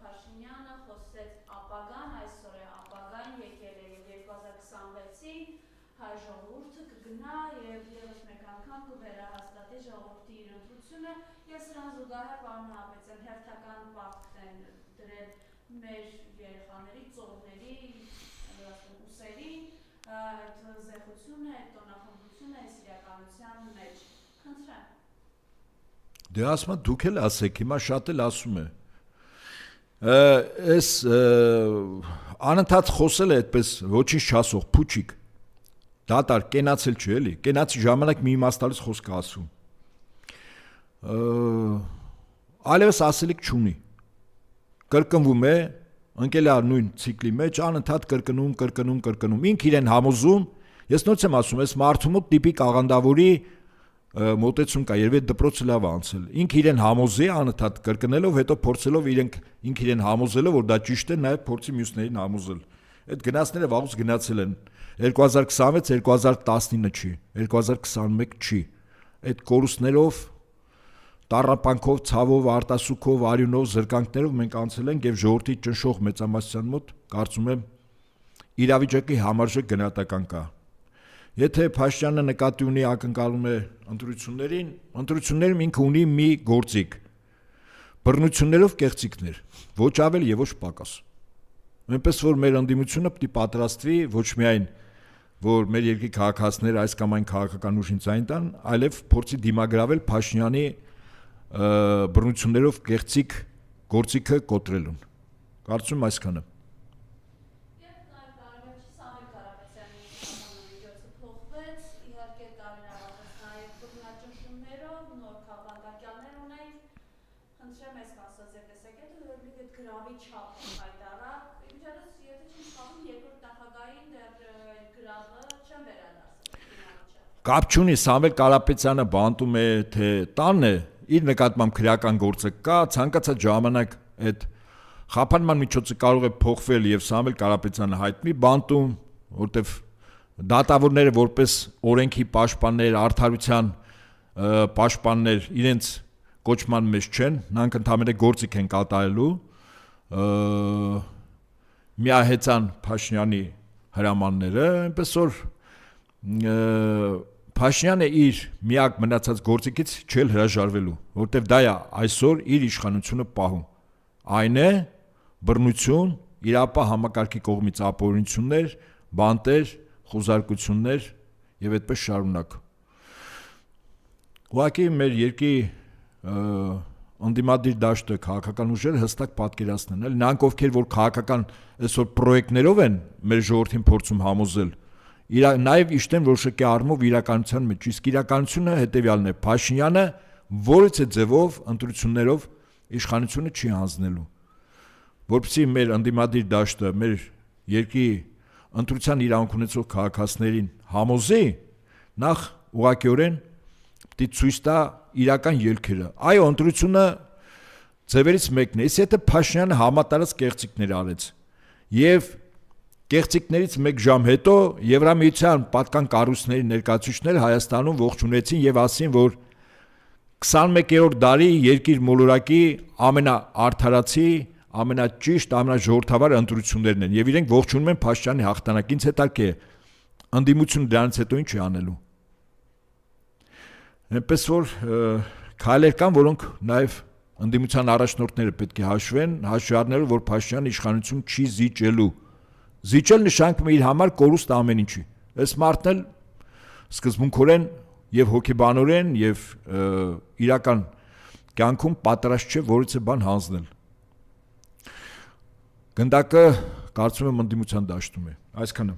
Փաշինյանը խոսեց ապագան, այսօր է ապագան եկել է 2026-ին հայ ժողովուրդը կգնա եւ եւս մեկ անգամ կվերահաստատի ժողովրդի իր ընտրությունը եւ սրան զուգահեռ պարոն Նահապետյան հերթական պարտք են դրել մեր երեխաների, ծովների, ուսերի այդ զեղությունը, այդ տոնախմբությունը այս իրականության մեջ խնդրեմ Դե ասում դուք էլ ասեք, հիմա շատ էլ ասում է Այս անընդհատ խոսել է այդպես ոչինչ չասող փուչիկ դատար կենացել չի էլի կենացի ժամանակ մի իմաստալից խոսք ասում այլևս ասելիք չունի կրկնվում է ընկել է նույն ցիկլի մեջ անընդհատ կրկնում ինք իրեն համոզում ես նույնց եմ ասում այս մարդու մոտ տիպիկ աղանդավորի մոտեցում կա երբ այդ դպրոցը լավ անցել ինք իրեն համոզի անընդհատ կրկնելով հետո փորձելով ինք իրեն համոզելով որ դա ճիշտ է նաև փորձի մյուսներին համոզել այդ գնացները վաղուց գնացել են 2026-2019 չի 2021 չի այդ կորուստներով տառապանքով ցավով արտասուքով արյունով զրկանքներով մենք անցել ենք եւ ժողովրդի ճնշող մեծամասնության մոտ կարծում եմ իրավիճակի համարժեք գնահատական կա Եթե Փաշինյանը նկատի ունի ակնկալում է ընտրություններում ինքը ունի մի գործիք բռնություններով կեղծիքներ ոչ ավել եւ ոչ պակաս այնպես որ մեր ընդդիմությունը պետք է պատրաստվի ոչ միայն որ մեր երկրի քաղաքացիները այս կամ այն քաղաքական ուժին ցայն տան այլև փորձի դիմագրավել Փաշինյանի բռնություններով կեղծիք գործիքը կոտրելուն կարծում այսքանը Կապ չունի Սամվել Կարապետյանը բանտում է թե տանն է իր նկատմամբ քրեական գործը կա ցանկացած ժամանակ այդ խափանման միջոցը կարող է փոխվել եւ Սամվել Կարապետյանը հայտնի բանտում որտեվ դատավորները որպես օրենքի պաշտպաններ արդարության պաշտպաններ իրենց կոչման մեջ չեն նրանք ընդհանրապես գործիք են կատարելու միահեծան Փաշինյանի հրամանները այնպես որ Փաշինյանը իր միակ մնացած գործիքից չել հրաժարվելու, որտեվ դա է այսօր իր իշխանությունը պահում։ Այն է բռնություն, իրապահ համակարգի կողմից ապօրինություններ, բանտեր, խոզարկություններ եւ այդպես շարունակ։ Ուղղակի մեր երկրի ընդդիմադիր դաշտը քաղաքական ուժերը հստակ պատկերացնեն, էլ նրանք ովքեր որ քաղաքական այսօր պրոյեկտներով են մեր ժողովրդին փորձում համոզել Նաև իշտեն որոշակի առումով իրականության մեջ, իսկ իրականությունը հետևյալն է Փաշինյանը որևէ ձևով ընտրություններով իշխանությունը չի հանձնելու որպեսզի մեր ընդդիմադիր դաշտը մեր երկրի ընտրության իրավունք ունեցող քաղաքացիներին համոզի նախ ուղղակիորեն պետք է ցույց տա իրական ելքերը այո ընտրությունը ձևերից մեկն է եթե Փաշինյանը համատարած կեղծիքներ արեց եւ Կեղծիքներից 1 ժամ հետո Եվրամիության պատկան կառույցների ներկայացուցիչները Հայաստանում ողջունեցին եւ ասին, որ 21-րդ դարի երկիր մոլորակի ամենաարդարացի, ամենաճիշտ, ամենաժողովրդավար ընտրություններն են եւ իրենք ողջունում են Փաշինյանի հաղթանակին, հետաքրքիր է։ Ընդդիմությունը դրանից հետո ինչ է անելու։ Այնպես որ քայլեր կան, որոնք նաեւ ընդդիմության առաջնորդները պետք է հաշվեն, հաշվի առնելով, որ Փաշինյանը իշխանություն չի զիջելու։ Զիջել նշանակում է իր համար կորուստ ամեն ինչի։ Այս մարդն էլ սկզբունքորեն եւ հոգեբանորեն եւ իրական կյանքում պատրաստ չէ որևէ բան հանձնել։ Գնդակը կարծում եմ ընդդիմության դաշտում է։ Այսքանը։